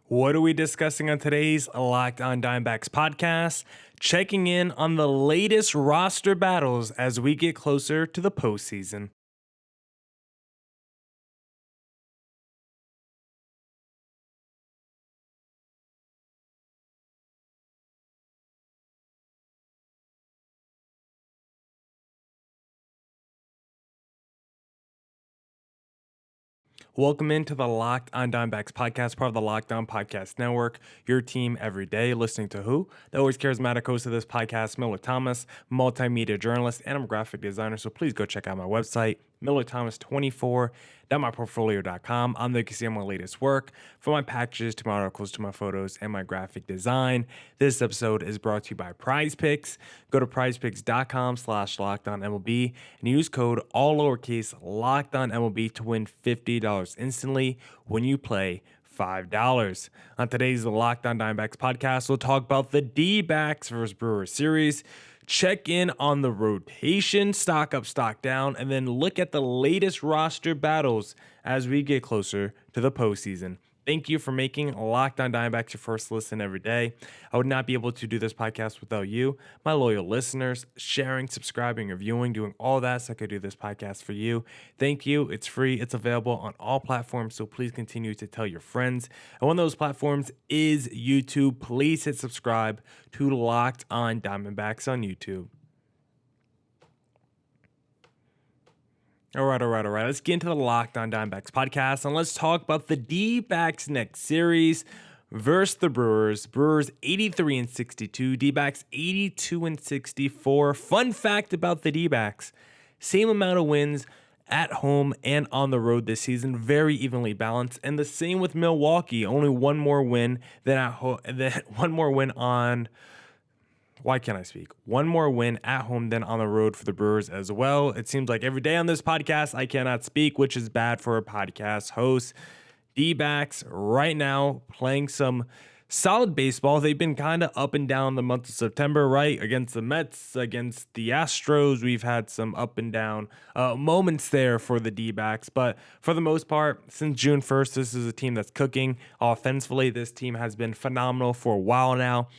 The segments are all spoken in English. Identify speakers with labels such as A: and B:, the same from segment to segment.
A: What are we discussing on today's Locked On Diamondbacks podcast? Checking in on the latest roster battles as we get closer to the postseason. Welcome into the Locked On Diamondbacks podcast, part of the Locked On Podcast Network. Your team every day, listening to who? The always charismatic host of this podcast, Millard Thomas, multimedia journalist, and I'm a graphic designer. So please go check out my website, millardthomas24.myportfolio.com. On there you can see my latest work, from my packages to my articles to my photos and my graphic design. This episode is brought to you by Prize Picks. Go to prizepicks.com/lockedonmlb and use code all lowercase lockedonmlb to win $50 instantly when you play $5. On today's Locked On Diamondbacks podcast, we'll talk about the Dbacks versus Brewers series, check in on the rotation, stock up, stock down, and then look at the latest roster battles as we get closer to the postseason. Thank you for making Locked On Diamondbacks your first listen every day. I would not be able to do this podcast without you, my loyal listeners, sharing, subscribing, reviewing, doing all that so I could do this podcast for you. Thank you. It's free. It's available on all platforms, so please continue to tell your friends. And one of those platforms is YouTube. Please hit subscribe to Locked On Diamondbacks on YouTube. All right. Let's get into the Locked On Diamondbacks podcast, and let's talk about the Dbacks next series versus the Brewers. Brewers 83-62, Dbacks 82-64. Fun fact about the Dbacks: same amount of wins at home and on the road this season, very evenly balanced. And the same with Milwaukee, only one more win than one more win at home than on the road for the Brewers as well. It seems like every day on this podcast, I cannot speak, which is bad for a podcast host. D-backs right now playing some solid baseball. They've been kind of up and down the month of September, right? Against the Mets, against the Astros, we've had some up and down moments there for the D-backs. But for the most part, since June 1st, this is a team that's cooking offensively. This team has been phenomenal for a while now.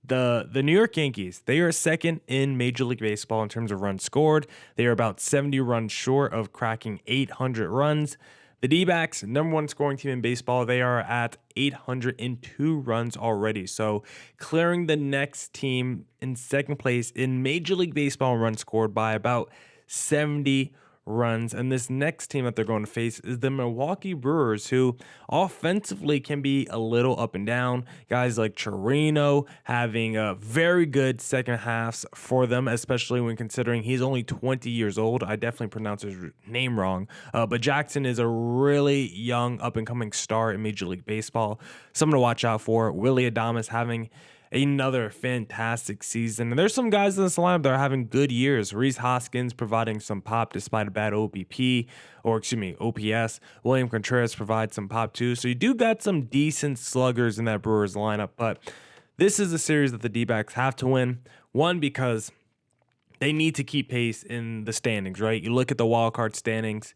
A: The New York Yankees, they are second in Major League Baseball in terms of runs scored. They are about 70 runs short of cracking 800 runs. The D-backs, number one scoring team in baseball, they are at 802 runs already. So clearing the next team in second place in Major League Baseball runs scored by about 70 runs. And this next team that they're going to face is the Milwaukee Brewers, who offensively can be a little up and down. Guys like Chirino having a very good second halves for them, especially when considering he's only 20 years old. I definitely pronounced his name wrong, but Jackson is a really young up-and-coming star in Major League Baseball. Someone to watch out for. Willie Adames having another fantastic season. And there's some guys in this lineup that are having good years. Rhys Hoskins providing some pop despite a bad OPS. William Contreras provides some pop too. So you do got some decent sluggers in that Brewers lineup. But this is a series that the D-backs have to win. One, because they need to keep pace in the standings, right? You look at the wild card standings,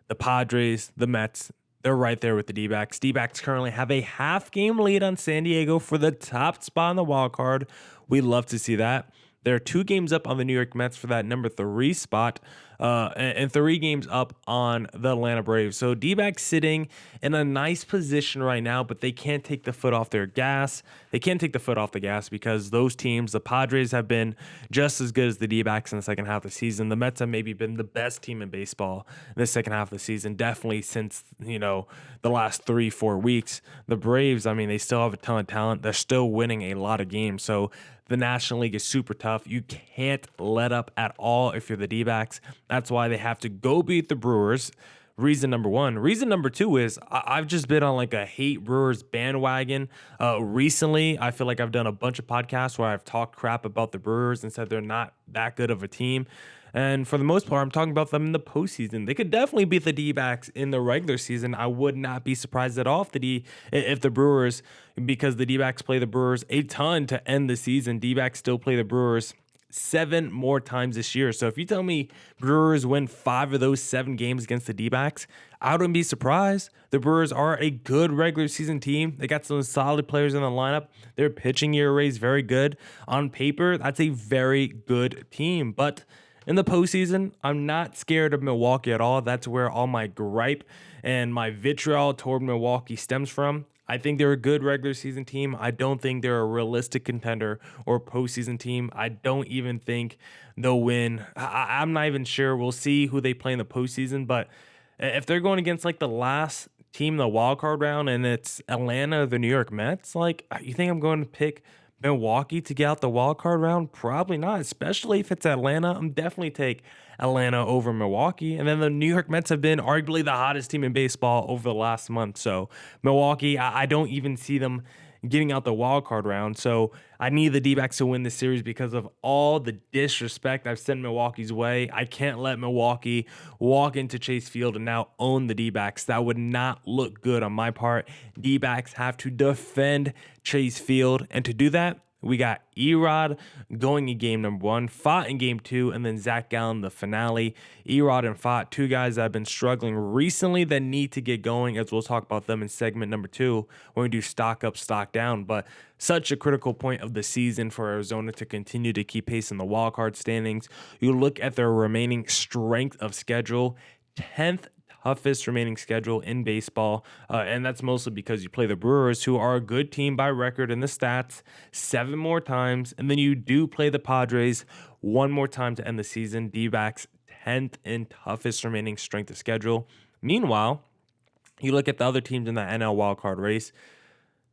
A: the Padres, the Mets, they're right there with the D-backs. D-backs currently have a half-game lead on San Diego for the top spot on the wild card. We love to see that. They're 2 games up on the New York Mets for that number 3 spot, and 3 games up on the Atlanta Braves. So D-backs sitting in a nice position right now, but they can't take the foot off their gas. They can't take the foot off the gas because those teams, the Padres, have been just as good as the D-backs in the second half of the season. The Mets have maybe been the best team in baseball in the second half of the season, definitely since, the last 3-4 weeks. The Braves, they still have a ton of talent. They're still winning a lot of games. So the National League is super tough. You can't let up at all if you're the D-backs. That's why they have to go beat the Brewers. Reason number 1. Reason number 2 is I've just been on like a hate Brewers bandwagon. Recently, I feel like I've done a bunch of podcasts where I've talked crap about the Brewers and said they're not that good of a team. And for the most part, I'm talking about them in the postseason. They could definitely beat the D-backs in the regular season. I would not be surprised at all if the Brewers, because the D-backs play the Brewers a ton to end the season. D-backs still play the Brewers 7 more times this year. So if you tell me Brewers win 5 of those 7 games against the D-backs, I wouldn't be surprised. The Brewers are a good regular season team. They got some solid players in the lineup. Their pitching ERA is very good. On paper, that's a very good team. But in the postseason, I'm not scared of Milwaukee at all. That's where all my gripe and my vitriol toward Milwaukee stems from. I think they're a good regular season team. I don't think they're a realistic contender or postseason team. I don't even think they'll win. I'm not even sure. We'll see who they play in the postseason. But if they're going against like the last team in the wild card round and it's Atlanta or the New York Mets, like, you think I'm going to pick Milwaukee to get out the wild card round? Probably not, especially if it's Atlanta. I'm definitely take Atlanta over Milwaukee. And then the New York Mets have been arguably the hottest team in baseball over the last month. So Milwaukee, I don't even see them getting out the wild card round. So I need the D-backs to win this series because of all the disrespect I've sent Milwaukee's way. I can't let Milwaukee walk into Chase Field and now own the D-backs. That would not look good on my part. D-backs have to defend Chase Field, and to do that, we got Erod going in game number 1, Fott in game 2, and then Zach Gallen the finale. Erod and Fott, 2 guys that have been struggling recently that need to get going, as we'll talk about them in segment number 2 when we do stock up, stock down. But such a critical point of the season for Arizona to continue to keep pace in the wild card standings. You look at their remaining strength of schedule, 10th toughest remaining schedule in baseball, and that's mostly because you play the Brewers, who are a good team by record in the stats, 7 more times, and then you do play the Padres 1 more time to end the season. D-backs 10th and toughest remaining strength of schedule. Meanwhile, you look at the other teams in the NL wildcard race.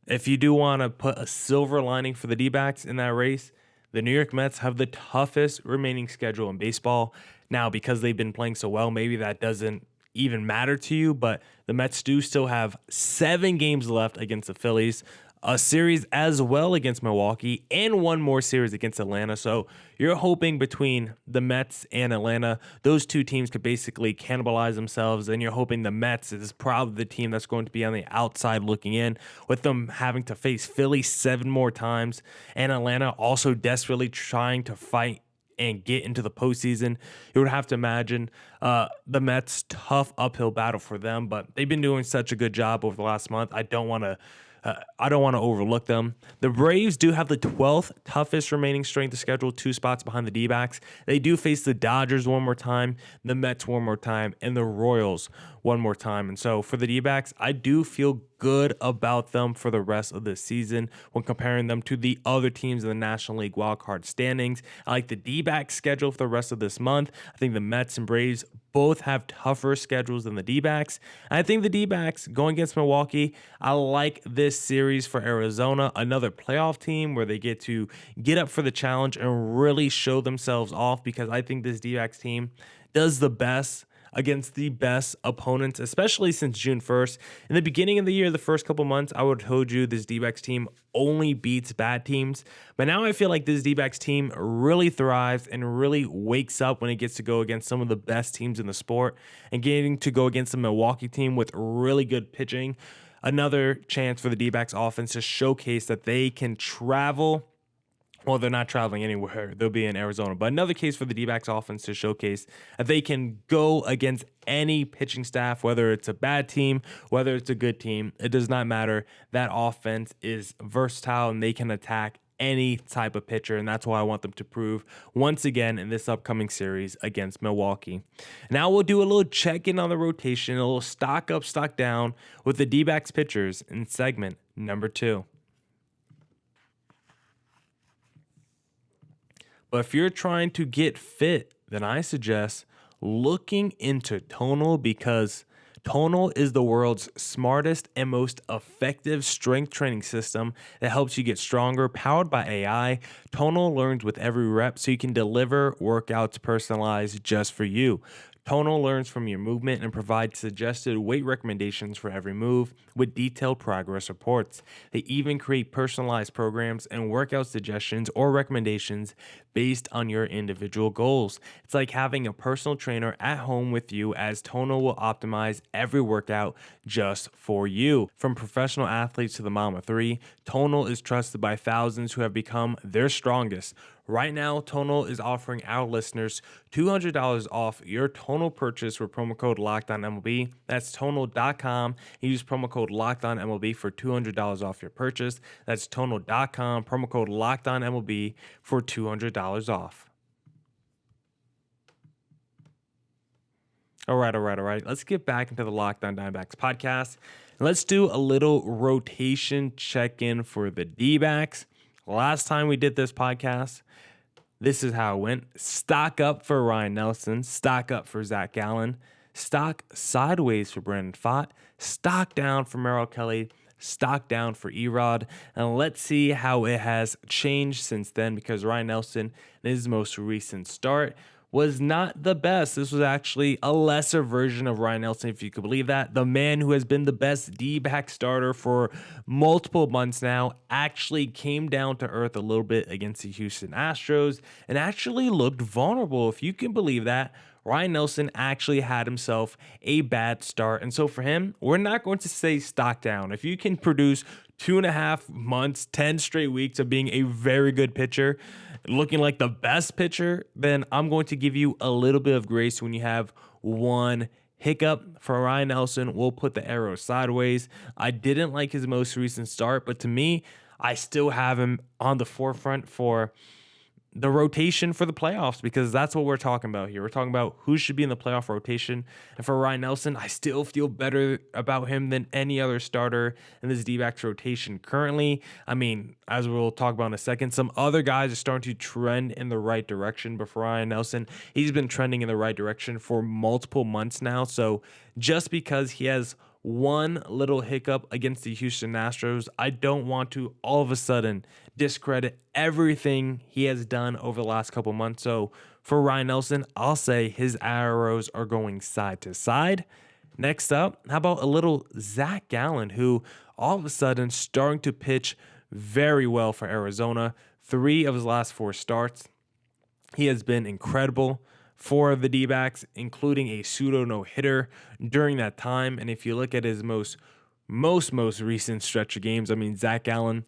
A: If you do want to put a silver lining for the D-backs in that race, the New York Mets have the toughest remaining schedule in baseball. Now, because they've been playing so well, maybe that doesn't even matter to you, but the Mets do still have 7 games left against the Phillies, a series as well against Milwaukee, and 1 more series against Atlanta. So you're hoping between the Mets and Atlanta, those 2 teams could basically cannibalize themselves, and you're hoping the Mets is probably the team that's going to be on the outside looking in, with them having to face Philly 7 more times, and Atlanta also desperately trying to fight and get into the postseason. You would have to imagine the Mets' tough uphill battle for them, but they've been doing such a good job over the last month. I don't want to overlook them. The Braves do have the 12th toughest remaining strength of schedule, 2 spots behind the D-backs. They do face the Dodgers 1 more time, the Mets 1 more time, and the Royals 1 more time. And so for the D-backs, I do feel good about them for the rest of the season when comparing them to the other teams in the National League wildcard standings. I like the D-backs schedule for the rest of this month. I think the Mets and Braves both have tougher schedules than the D-backs. I think the D-backs going against Milwaukee, I like this series for Arizona, another playoff team where they get to get up for the challenge and really show themselves off, because I think this D-backs team does the best against the best opponents, especially since June 1st. In the beginning of the year, the first couple months, I would have told you this D-backs team only beats bad teams. But now I feel like this D-backs team really thrives and really wakes up when it gets to go against some of the best teams in the sport, and getting to go against the Milwaukee team with really good pitching. Another chance for the D-backs offense to showcase that they can travel. Well, they're not traveling anywhere. They'll be in Arizona. But another case for the D-backs offense to showcase that they can go against any pitching staff, whether it's a bad team, whether it's a good team. It does not matter. That offense is versatile, and they can attack any type of pitcher, and that's why I want them to prove once again in this upcoming series against Milwaukee. Now we'll do a little check-in on the rotation, a little stock up, stock down with the D-backs pitchers in segment number 2. But if you're trying to get fit, then I suggest looking into Tonal, because Tonal is the world's smartest and most effective strength training system that helps you get stronger, powered by AI. Tonal learns with every rep, so you can deliver workouts personalized just for you. Tonal learns from your movement and provides suggested weight recommendations for every move with detailed progress reports. They even create personalized programs and workout suggestions or recommendations based on your individual goals. It's like having a personal trainer at home with you, as Tonal will optimize every workout just for you. From professional athletes to the mom of 3, Tonal is trusted by thousands who have become their strongest. Right now, Tonal is offering our listeners $200 off your Tonal purchase with promo code LOCKEDONMLB. That's Tonal.com. Use promo code LOCKEDONMLB for $200 off your purchase. That's Tonal.com. Promo code LOCKEDONMLB for $200 off. All right. Let's get back into the Locked On Diamondbacks podcast. And let's do a little rotation check-in for the Dbacks. Last time we did this podcast, this is how it went. Stock up for Ryan Nelson. Stock up for Zach Gallen. Stock sideways for Brandon Pfaadt. Stock down for Merrill Kelly. Stock down for Erod. And let's see how it has changed since then, because Ryan Nelson, in his most recent start, was not the best. This was actually a lesser version of Ryan Nelson, if you could believe that. The man who has been the best D-back starter for multiple months now actually came down to earth a little bit against the Houston Astros and actually looked vulnerable, if you can believe that. Ryan Nelson actually had himself a bad start. And so for him, we're not going to say stock down. If you can produce 2.5 months, 10 straight weeks of being a very good pitcher, looking like the best pitcher, then I'm going to give you a little bit of grace when you have one hiccup. For Ryan Nelson, we'll put the arrow sideways. I didn't like his most recent start, but to me, I still have him on the forefront for the rotation for the playoffs, because that's what we're talking about here. We're talking about who should be in the playoff rotation. And for Ryan Nelson, I still feel better about him than any other starter in this D-backs rotation currently. I mean, as we'll talk about in a second, some other guys are starting to trend in the right direction. But for Ryan Nelson, he's been trending in the right direction for multiple months now. So just because he has one little hiccup against the Houston Astros, I don't want to all of a sudden discredit everything he has done over the last couple months. So for Ryan Nelson, I'll say his arrows are going side to side. Next up, how about a little Zach Gallen, who all of a sudden starting to pitch very well for Arizona. 3 of his last 4 starts, he has been incredible for the D-backs, including a pseudo no-hitter during that time. And if you look at his most recent stretch of games, I mean, Zach Gallen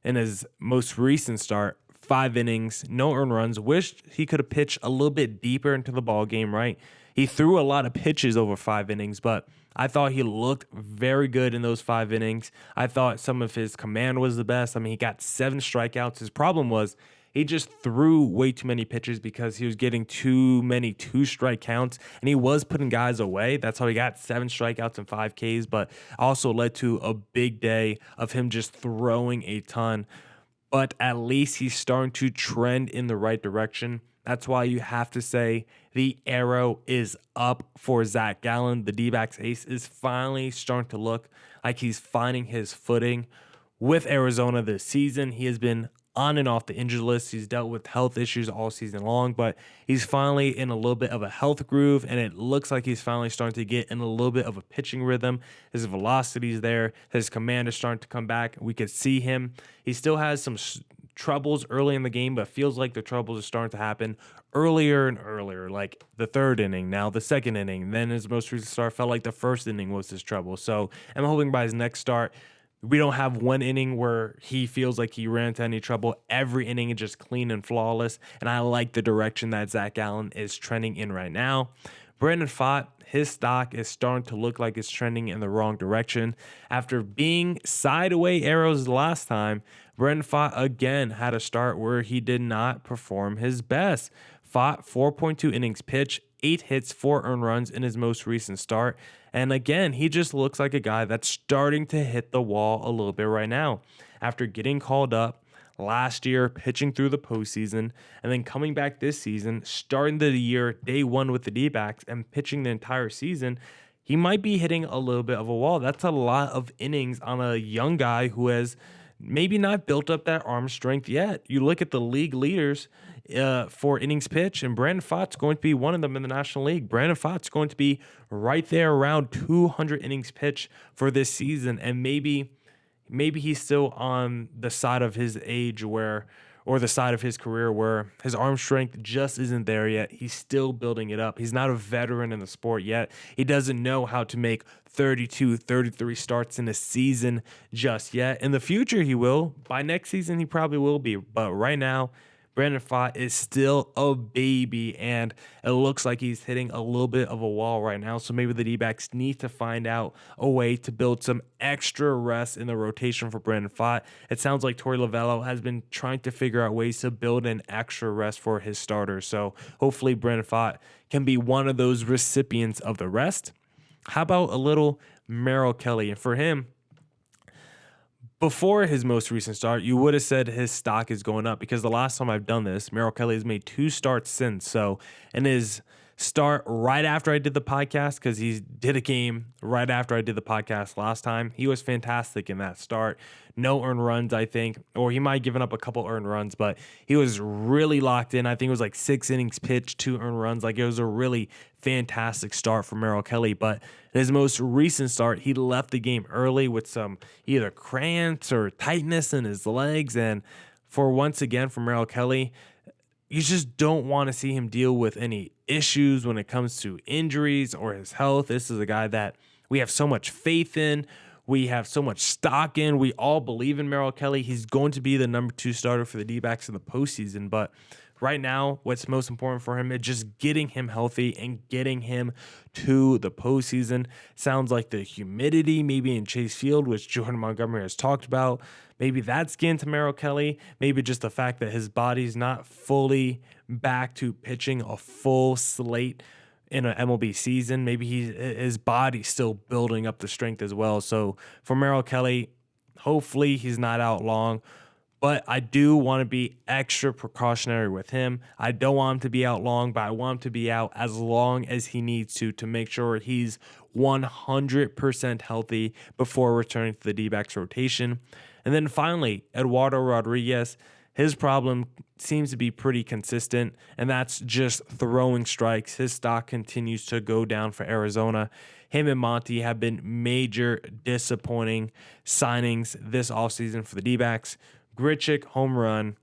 A: in his most recent start, 5 innings, no earned runs. Wished he could have pitched a little bit deeper into the ball game, right? He threw a lot of pitches over 5 innings, but I thought he looked very good in those 5 innings. I thought some of his command was the best. I mean, he got 7 strikeouts. His problem was he just threw way too many pitches because he was getting too many 2-strike counts, and he was putting guys away. That's how he got 7 strikeouts and 5 Ks, but also led to a big day of him just throwing a ton. But at least he's starting to trend in the right direction. That's why you have to say the arrow is up for Zach Gallen. The D-backs ace is finally starting to look like he's finding his footing with Arizona this season. He has been on and off the injured list. He's dealt with health issues all season long, but he's finally in a little bit of a health groove, and it looks like he's finally starting to get in a little bit of a pitching rhythm. His velocity is there. His command is starting to come back. We could see him. He still has some troubles early in the game, but feels like the troubles are starting to happen earlier and earlier, like the 3rd inning, now the 2nd inning. Then his most recent start felt like the 1st inning was his trouble. So I'm hoping by his next start, we don't have one inning where he feels like he ran into any trouble. Every inning is just clean and flawless, and I like the direction that Zach Gallen is trending in right now. Brandon Pfaadt, his stock is starting to look like it's trending in the wrong direction. After being sideways arrows the last time, Brandon Pfaadt again had a start where he did not perform his best. Pfaadt, 4.2 innings pitched, 8 hits, 4 earned runs in his most recent start. And again, he just looks like a guy that's starting to hit the wall a little bit right now. After getting called up last year, pitching through the postseason, and then coming back this season, starting the year day 1 with the D-backs and pitching the entire season, he might be hitting a little bit of a wall. That's a lot of innings on a young guy who has maybe not built up that arm strength yet. You look at the league leaders for innings pitched, and Brandon Pfaadt's going to be one of them in the National League. Brandon Pfaadt's going to be right there around 200 innings pitched for this season, and maybe he's still on the side of his age or the side of his career where his arm strength just isn't there yet. He's still building it up. He's not a veteran in the sport yet. He doesn't know how to make 32, 33 starts in a season just yet. In the future, he will. By next season, he probably will be. But right now, Brandon Pfaadt is still a baby, and it looks like he's hitting a little bit of a wall right now. So maybe the D-backs need to find out a way to build some extra rest in the rotation for Brandon Pfaadt. It sounds like Torey Lovullo has been trying to figure out ways to build an extra rest for his starters. So hopefully Brandon Pfaadt can be one of those recipients of the rest. How about a little Merrill Kelly? And for him, before his most recent start, you would have said his stock is going up because the last time I've done this, Merrill Kelly has made 2 starts since. So in his start right after I did the podcast, because he did a game right after I did the podcast last time, he was fantastic in that start. No earned runs, I think, or he might have given up a couple earned runs, but he was really locked in. I think it was like 6 innings pitched, 2 earned runs. Like, it was a really fantastic start for Merrill Kelly. But in his most recent start, he left the game early with some either cramps or tightness in his legs. And once again, for Merrill Kelly, you just don't want to see him deal with any issues when it comes to injuries or his health. This is a guy that we have so much faith in. We have so much stock in. We all believe in Merrill Kelly. He's going to be the number 2 starter for the D-backs in the postseason. But right now, what's most important for him is just getting him healthy and getting him to the postseason. Sounds like the humidity maybe in Chase Field, which Jordan Montgomery has talked about, maybe that's getting to Merrill Kelly. Maybe just the fact that his body's not fully back to pitching a full slate in an MLB season. Maybe his body's still building up the strength as well. So for Merrill Kelly, hopefully he's not out long. But I do want to be extra precautionary with him. I don't want him to be out long, but I want him to be out as long as he needs to make sure he's 100% healthy before returning to the D-backs rotation. And then finally, Eduardo Rodriguez, his problem seems to be pretty consistent, and that's just throwing strikes. His stock continues to go down for Arizona. Him and Monty have been major disappointing signings this offseason for the D-backs. Grichuk, home run.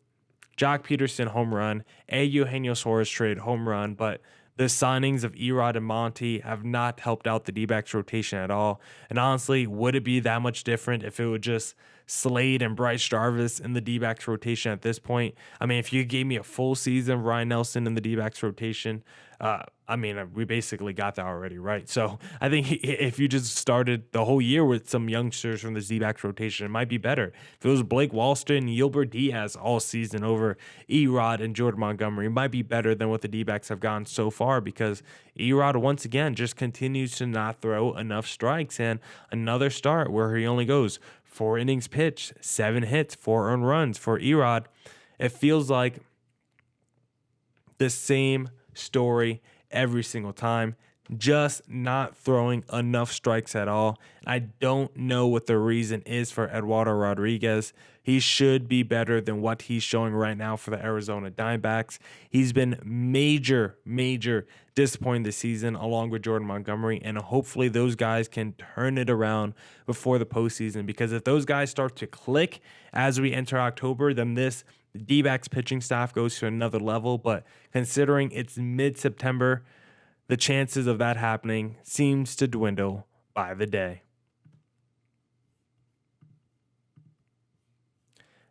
A: Jock Peterson, home run. Eugenio Suarez trade, home run. But the signings of Erod and Monty have not helped out the D-backs rotation at all. And honestly, would it be that much different if it would just Slade and Bryce Jarvis in the D-backs rotation at this point? I mean, if you gave me a full season, Ryan Nelson in the D-backs rotation, we basically got that already, right? So I think if you just started the whole year with some youngsters from the D-backs rotation, it might be better. If it was Blake Walston and Gilbert Diaz all season over Erod and Jordan Montgomery, it might be better than what the D-backs have gone so far, because Erod once again just continues to not throw enough strikes. And another start where he only goes 4 innings pitched, 7 hits, 4 earned runs for Erod. It feels like the same story every single time, just not throwing enough strikes at all. I don't know what the reason is for Eduardo Rodriguez. He should be better than what he's showing right now for the Arizona Diamondbacks. He's been major disappointing this season, along with Jordan Montgomery, and hopefully those guys can turn it around before the postseason, because if those guys start to click as we enter October, then the D-backs pitching staff goes to another level. But considering it's mid-September, the chances of that happening seems to dwindle by the day.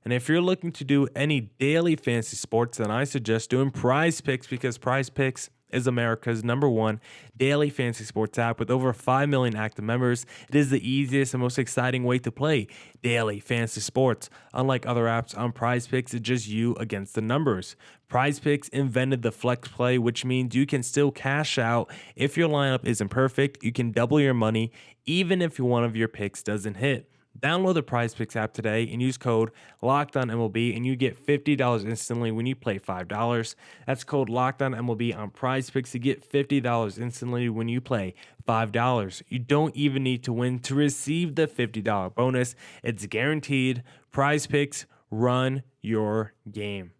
A: And if you're looking to do any daily fantasy sports, then I suggest doing Prize Picks, because Prize Picks is America's #1 daily fantasy sports app with over 5 million active members. It is the easiest and most exciting way to play daily fantasy sports. Unlike other apps on Prize Picks, it's just you against the numbers. Prize Picks invented the flex play, which means you can still cash out if your lineup isn't perfect. You can double your money even if one of your picks doesn't hit. Download the Prize Picks app today and use code LOCKEDONMLB, and you get $50 instantly when you play $5. That's code LOCKEDONMLB on Prize Picks to get $50 instantly when you play $5. You don't even need to win to receive the $50 bonus. It's guaranteed. Prize Picks, run your game.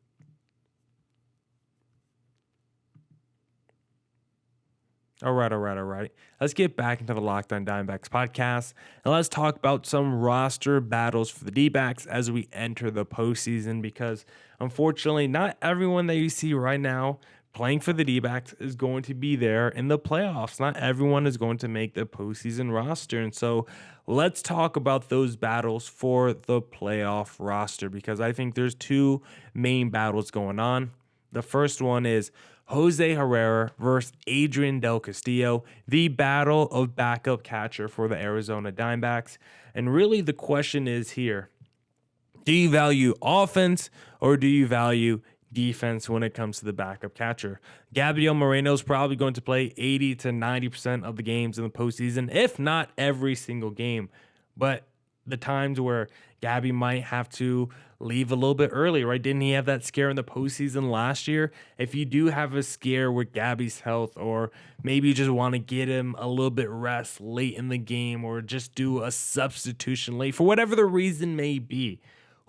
A: All right. Let's get back into the Locked On Diamondbacks podcast, and let's talk about some roster battles for the D-backs as we enter the postseason, because unfortunately, not everyone that you see right now playing for the D-backs is going to be there in the playoffs. Not everyone is going to make the postseason roster. And so let's talk about those battles for the playoff roster, because I think there's two main battles going on. The first one is Jose Herrera versus Adrian Del Castillo, the battle of backup catcher for the Arizona Diamondbacks. And really the question is here, do you value offense or do you value defense when it comes to the backup catcher? Gabriel Moreno is probably going to play 80 to 90% of the games in the postseason, if not every single game. But the times where Gabby might have to leave a little bit early, right? Didn't he have that scare in the postseason last year? If you do have a scare with Gabby's health, or maybe you just want to get him a little bit rest late in the game, or just do a substitution late, for whatever the reason may be,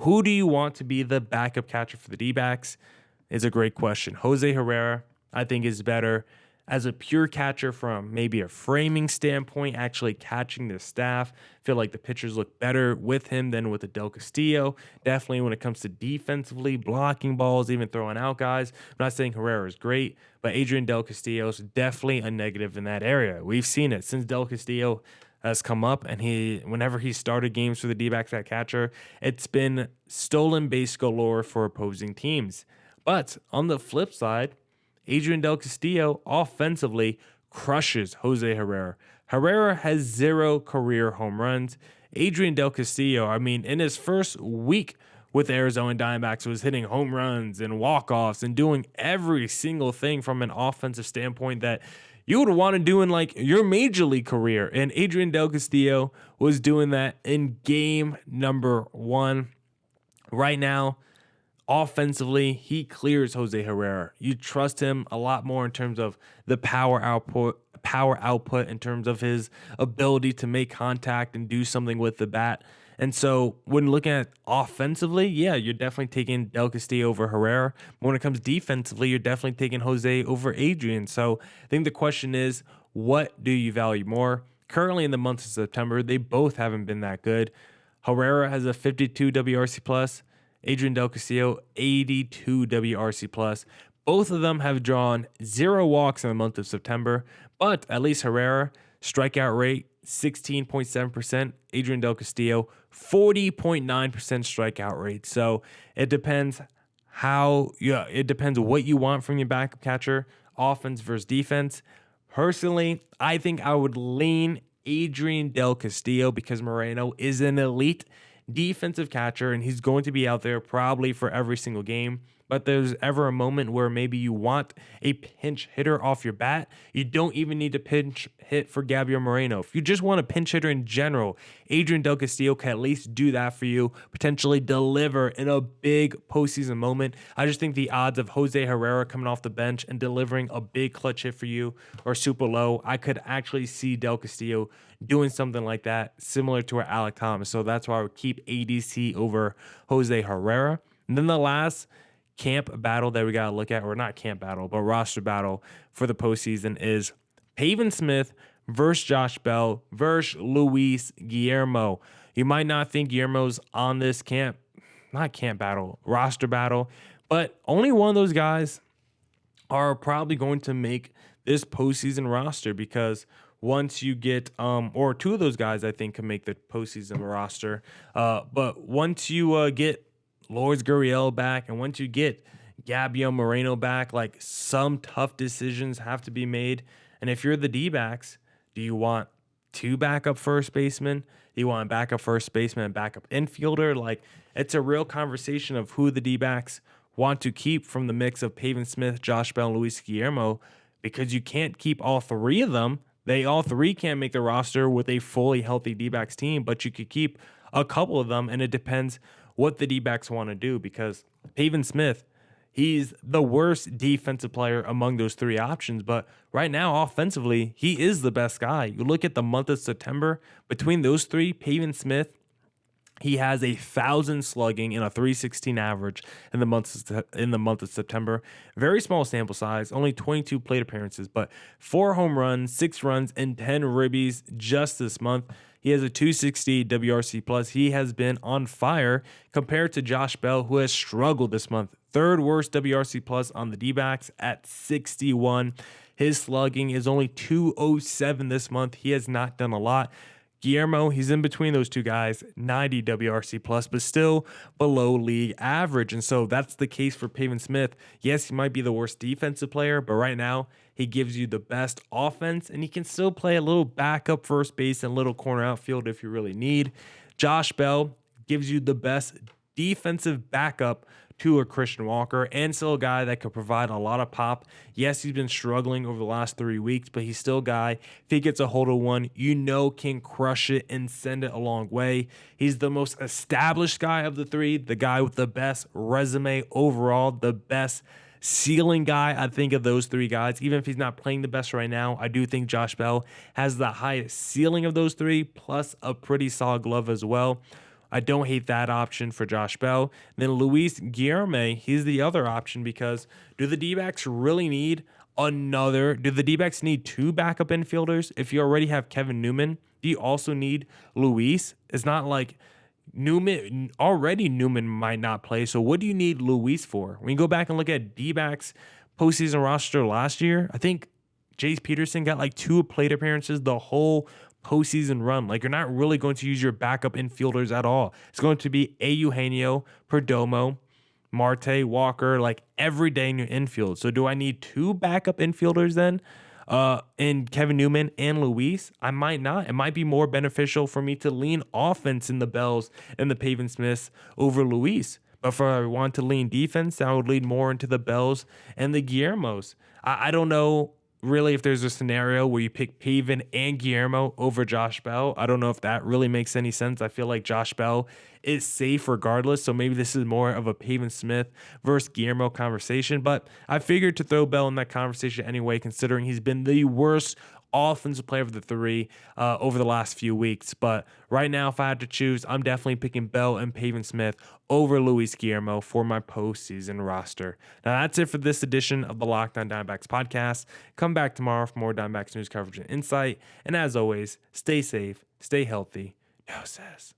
A: who do you want to be the backup catcher for the D-backs is a great question. Jose Herrera, I think, is better as a pure catcher from maybe a framing standpoint, actually catching the staff. I feel like the pitchers look better with him than with the Del Castillo. Definitely when it comes to defensively, blocking balls, even throwing out guys. I'm not saying Herrera is great, but Adrian Del Castillo is definitely a negative in that area. We've seen it since Del Castillo has come up, and whenever he started games for the D-backs at catcher, it's been stolen base galore for opposing teams. But on the flip side, Adrian Del Castillo offensively crushes Jose Herrera. Herrera has 0 career home runs. Adrian Del Castillo, I mean, in his first week with the Arizona Diamondbacks, was hitting home runs and walk-offs and doing every single thing from an offensive standpoint that you would want to do in like your major league career. And Adrian Del Castillo was doing that in game number 1. Right now, offensively, he clears Jose Herrera. You trust him a lot more in terms of the power output in terms of his ability to make contact and do something with the bat. And so when looking at offensively, yeah, you're definitely taking Del Castillo over Herrera. But when it comes defensively, you're definitely taking Jose over Adrian. So I think the question is, what do you value more? Currently in the month of September, they both haven't been that good. Herrera has a 52 WRC plus. Adrian Del Castillo, 82 WRC plus. Both of them have drawn 0 walks in the month of September, but at least Herrera, strikeout rate, 16.7%. Adrian Del Castillo, 40.9% strikeout rate. So it depends it depends what you want from your backup catcher, offense versus defense. Personally, I think I would lean Adrian Del Castillo because Moreno is an elite defensive catcher, and he's going to be out there probably for every single game. But there's ever a moment where maybe you want a pinch hitter off your bat, you don't even need to pinch hit for Gabriel Moreno. If you just want a pinch hitter in general, Adrian Del Castillo can at least do that for you, potentially deliver in a big postseason moment. I just think the odds of Jose Herrera coming off the bench and delivering a big clutch hit for you are super low. I could actually see Del Castillo doing something like that, similar to Alek Thomas. So that's why I would keep ADC over Jose Herrera. And then the last camp battle that we got to look at, or not camp battle, but roster battle for the postseason is Pavin Smith versus Josh Bell versus Luis Guillermo. You might not think Guillermo's on this roster battle, but only one of those guys are probably going to make this postseason roster, because once you get, or two of those guys I think can make the postseason roster, but once you get Lourdes Gurriel back, and once you get Gabriel Moreno back, like, some tough decisions have to be made. And if you're the D-backs, do you want 2 backup first basemen? Do you want a backup first baseman and backup infielder? Like, it's a real conversation of who the D-backs want to keep from the mix of Pavin Smith, Josh Bell, and Luis Guillermo, because you can't keep all 3 of them. They all 3 can't make the roster with a fully healthy D-backs team, but you could keep a couple of them, and it depends what the D-backs want to do, because Pavin Smith, he's the worst defensive player among those 3 options, but right now, offensively, he is the best guy. You look at the month of September, between those 3, Pavin Smith, he has 1,000 slugging and a 316 average in the month of September. Very small sample size, only 22 plate appearances, but 4 home runs, 6 runs, and 10 ribbies just this month. He has a 260 WRC plus. He has been on fire compared to Josh Bell, who has struggled this month. Third worst WRC plus on the Dbacks at 61. His slugging is only 207 this month. He has not done a lot. Guillermo, he's in between those two guys, 90 WRC plus, but still below league average. And so that's the case for Pavin Smith. Yes, he might be the worst defensive player, but right now he gives you the best offense, and he can still play a little backup first base and little corner outfield if you really need. Josh Bell gives you the best defensive backup to a Christian Walker, and still a guy that could provide a lot of pop. Yes, he's been struggling over the last 3 weeks, but he's still a guy, if he gets a hold of one, can crush it and send it a long way. He's the most established guy of the three, the guy with the best resume overall, the best ceiling guy, I think, of those three guys. Even if he's not playing the best right now, I do think Josh Bell has the highest ceiling of those three, plus a pretty solid glove as well. I don't hate that option for Josh Bell. Then Luis Guillermo, he's the other option, because do the D-backs really need do the D-backs need two backup infielders? If you already have Kevin Newman, do you also need Luis? It's not like Newman might not play, so what do you need Luis for? When you go back and look at D-backs postseason roster last year, I think Jace Peterson got like 2 plate appearances the whole postseason run. Like, you're not really going to use your backup infielders at all. It's going to be Eugenio, Perdomo, Marte, Walker, like every day in your infield. So do I need 2 backup infielders then? In Kevin Newman and Luis? I might not. It might be more beneficial for me to lean offense in the Bells and the Pavin Smiths over Luis. But if I want to lean defense, I would lean more into the Bells and the Guillermos. I don't know really if there's a scenario where you pick Pavin and Guillermo over Josh Bell. I don't know if that really makes any sense. I feel like Josh Bell is safe regardless, so maybe this is more of a Pavin Smith versus Guillermo conversation, but I figured to throw Bell in that conversation anyway, considering he's been the worst offensive player of the three over the last few weeks. But right now, if I had to choose, I'm definitely picking Bell and Pavin Smith over Luis Guillermo for my postseason roster. Now, that's it for this edition of the Locked On Diamondbacks podcast. Come back tomorrow for more Diamondbacks news coverage and insight. And as always, stay safe, stay healthy. No says.